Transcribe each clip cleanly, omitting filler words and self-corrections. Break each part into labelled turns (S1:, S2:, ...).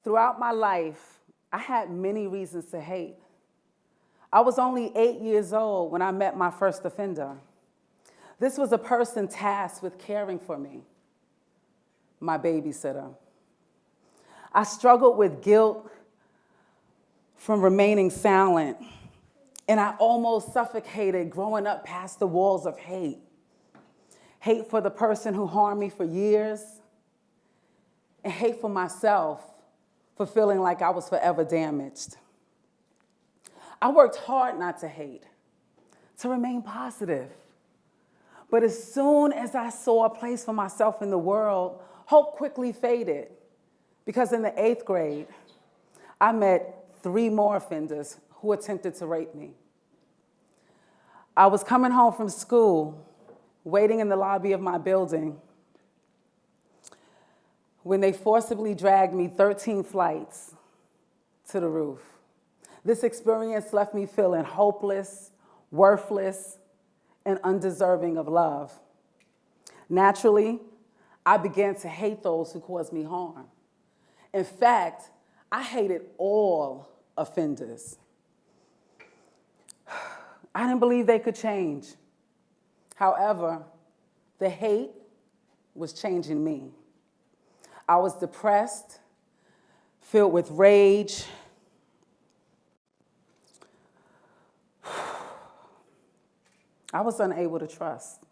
S1: Throughout my life, I had many reasons to hate. I was only 8 years old when I met my first offender. This was a person tasked with caring for me, my babysitter. I struggled with guilt from remaining silent, and I almost suffocated growing up past the walls of hate. Hate for the person who harmed me for years, and hate for myself for feeling like I was forever damaged. I worked hard not to hate, to remain positive. But as soon as I saw a place for myself in the world, hope quickly faded. Because in the 8th grade, I met 3 more offenders who attempted to rape me. I was coming home from school, waiting in the lobby of my building, when they forcibly dragged me 13 flights to the roof. This experience left me feeling hopeless, worthless, and undeserving of love. Naturally, I began to hate those who caused me harm. In fact, I hated all offenders. I didn't believe they could change. However, the hate was changing me. I was depressed, filled with rage. I was unable to trust.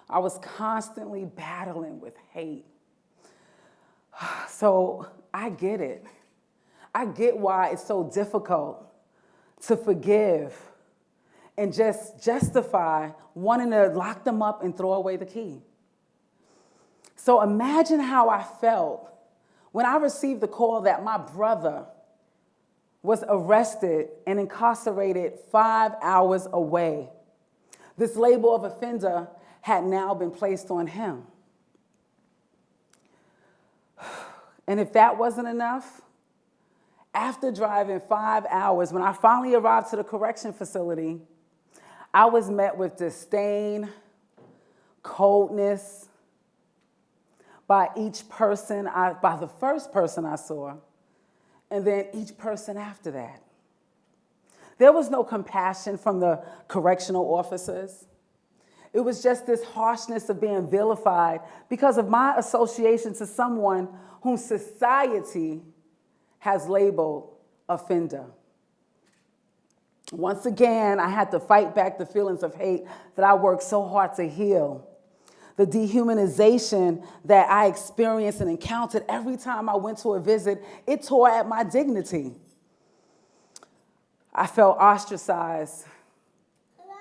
S1: I was constantly battling with hate. So I get it. I get why it's so difficult to forgive and just justify wanting to lock them up and throw away the key. So imagine how I felt when I received the call that my brother was arrested and incarcerated 5 hours away. This label of offender had now been placed on him. And if that wasn't enough, after driving 5 hours, when I finally arrived to the correction facility, I was met with disdain, coldness by the first person I saw, and then each person after that. There was no compassion from the correctional officers. It was just this harshness of being vilified because of my association to someone whom society has labeled offender. Once again, I had to fight back the feelings of hate that I worked so hard to heal. The dehumanization that I experienced and encountered every time I went to a visit, it tore at my dignity. I felt ostracized. Hello?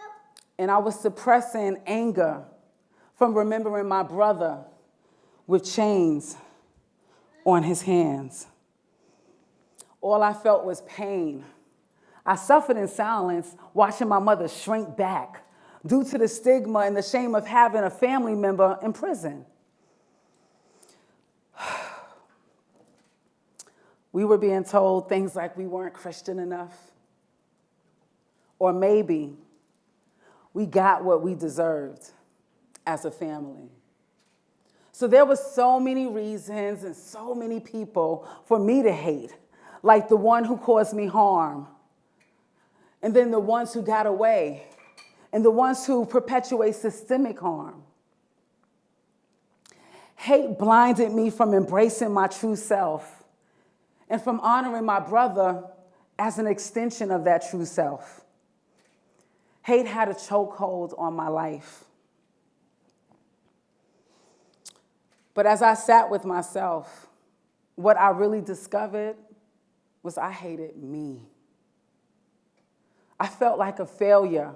S1: And I was suppressing anger from remembering my brother with chains on his hands. All I felt was pain. I suffered in silence, watching my mother shrink back due to the stigma and the shame of having a family member in prison. We were being told things like we weren't Christian enough, or maybe we got what we deserved as a family. So there were so many reasons and so many people for me to hate, like the one who caused me harm, and then the ones who got away, and the ones who perpetuate systemic harm. Hate blinded me from embracing my true self and from honoring my brother as an extension of that true self. Hate had a chokehold on my life. But as I sat with myself, what I really discovered was I hated me. I felt like a failure.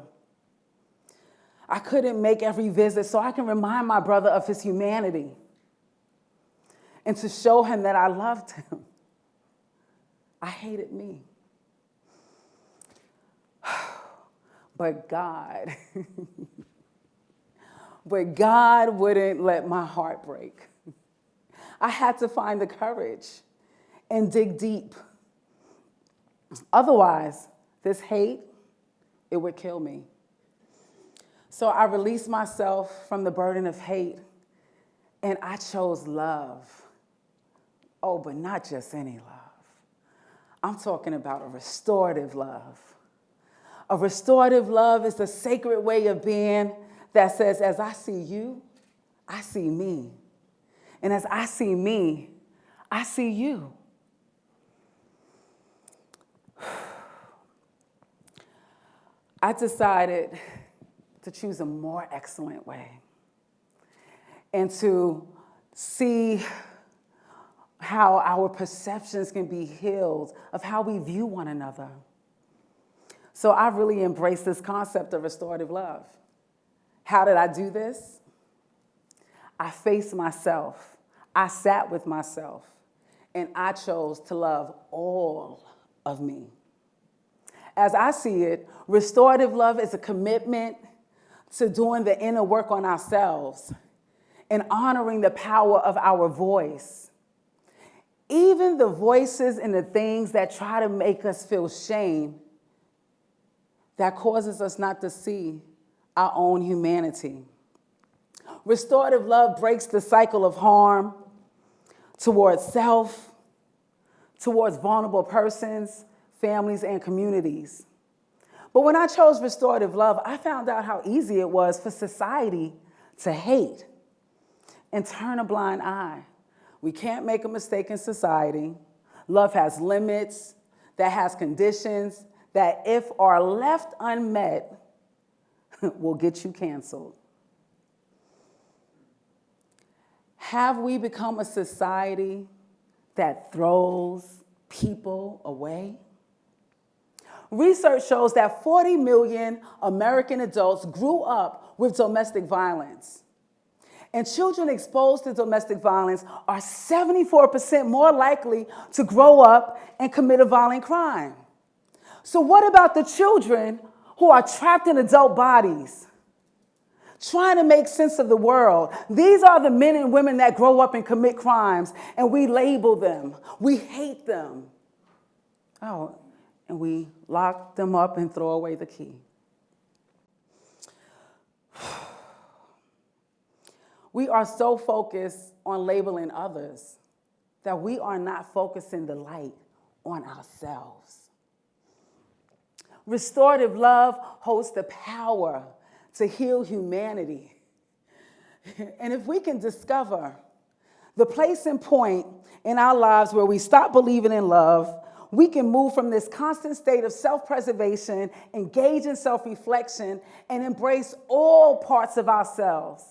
S1: I couldn't make every visit so I can remind my brother of his humanity and to show him that I loved him. I hated me. But God wouldn't let my heart break. I had to find the courage and dig deep. Otherwise, this hate, it would kill me. So I released myself from the burden of hate, and I chose love. Oh, but not just any love. I'm talking about a restorative love. A restorative love is the sacred way of being that says, as I see you, I see me. And as I see me, I see you. I decided to choose a more excellent way and to see how our perceptions can be healed of how we view one another. So I really embraced this concept of restorative love. How did I do this? I faced myself. I sat with myself, and I chose to love all of me. As I see it, restorative love is a commitment to doing the inner work on ourselves and honoring the power of our voice. Even the voices and the things that try to make us feel shame, that causes us not to see our own humanity. Restorative love breaks the cycle of harm towards self, towards vulnerable persons, families, and communities. But when I chose restorative love, I found out how easy it was for society to hate and turn a blind eye. We can't make a mistake in society. Love has limits, that has conditions, that if are left unmet, will get you canceled. Have we become a society that throws people away? Research shows that 40 million American adults grew up with domestic violence. And children exposed to domestic violence are 74% more likely to grow up and commit a violent crime. So what about the children who are trapped in adult bodies, trying to make sense of the world? These are the men and women that grow up and commit crimes, and we label them. We hate them. Oh, and we lock them up and throw away the key. We are so focused on labeling others that we are not focusing the light on ourselves. Restorative love holds the power to heal humanity. And if we can discover the place and point in our lives where we stop believing in love, we can move from this constant state of self-preservation, engage in self-reflection, and embrace all parts of ourselves,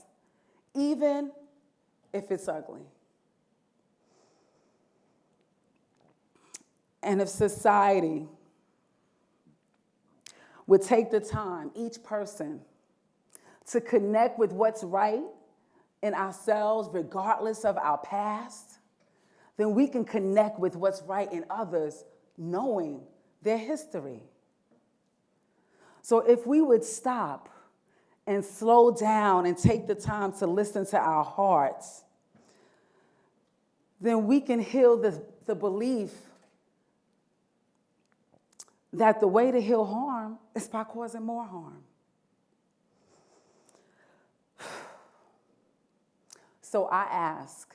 S1: even if it's ugly. And if society would take the time, each person, to connect with what's right in ourselves, regardless of our past, then we can connect with what's right in others, knowing their history. So if we would stop and slow down and take the time to listen to our hearts, then we can heal the belief that the way to heal harm is by causing more harm. So I ask,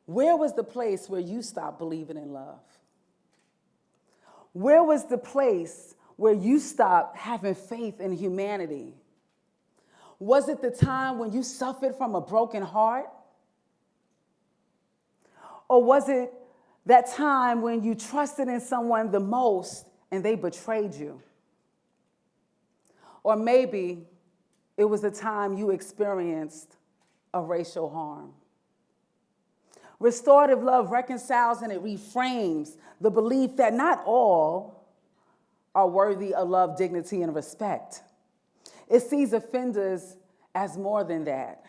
S1: where was the place where you stopped believing in love? Where was the place where you stopped having faith in humanity? Was it the time when you suffered from a broken heart? Or was it that time when you trusted in someone the most and they betrayed you? Or maybe it was the time you experienced a racial harm. Restorative love reconciles and it reframes the belief that not all are worthy of love, dignity, and respect. It sees offenders as more than that.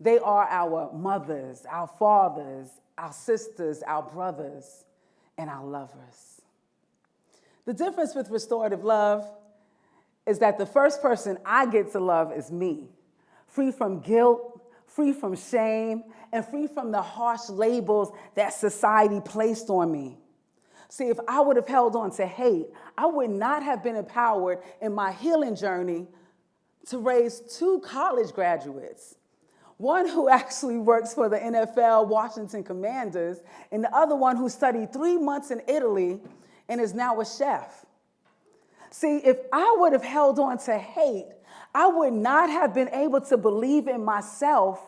S1: They are our mothers, our fathers, our sisters, our brothers, and our lovers. The difference with restorative love is that the first person I get to love is me, free from guilt, free from shame, and free from the harsh labels that society placed on me. See, if I would have held on to hate, I would not have been empowered in my healing journey to raise 2 college graduates, One who actually works for the NFL Washington Commanders, and the other one who studied 3 months in Italy and is now a chef. See, if I would have held on to hate, I would not have been able to believe in myself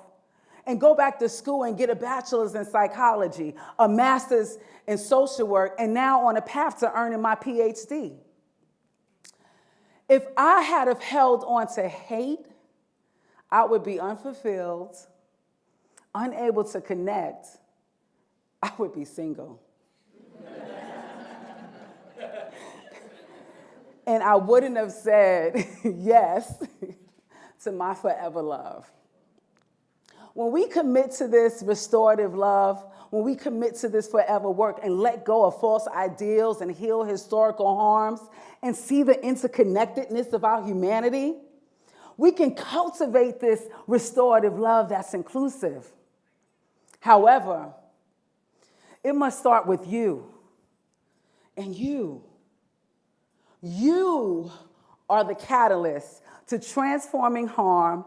S1: and go back to school and get a bachelor's in psychology, a master's in social work, and now on a path to earning my PhD. If I had have held on to hate, I would be unfulfilled, unable to connect. I would be single. And I wouldn't have said yes to my forever love. When we commit to this restorative love, when we commit to this forever work and let go of false ideals and heal historical harms and see the interconnectedness of our humanity, we can cultivate this restorative love that's inclusive. However, it must start with you and you. You are the catalyst to transforming harm,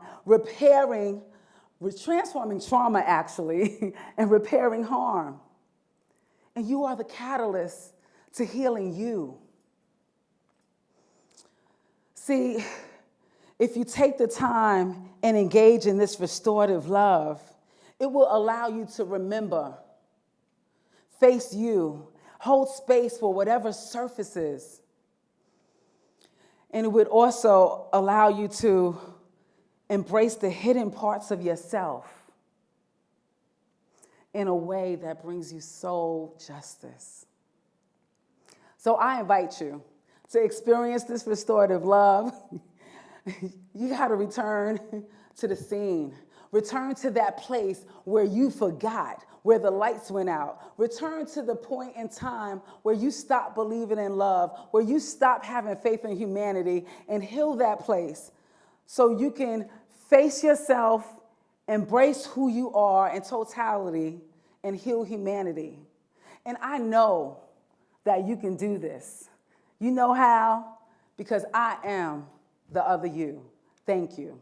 S1: transforming trauma actually, and repairing harm. And you are the catalyst to healing you. See, if you take the time and engage in this restorative love, it will allow you to remember, face you, hold space for whatever surfaces. And it would also allow you to embrace the hidden parts of yourself in a way that brings you soul justice. So I invite you to experience this restorative love. You got to return to the scene. Return to that place where you forgot, where the lights went out. Return to the point in time where you stopped believing in love, where you stopped having faith in humanity, and heal that place so you can face yourself, embrace who you are in totality, and heal humanity. And I know that you can do this. You know how? Because I am the other you. Thank you.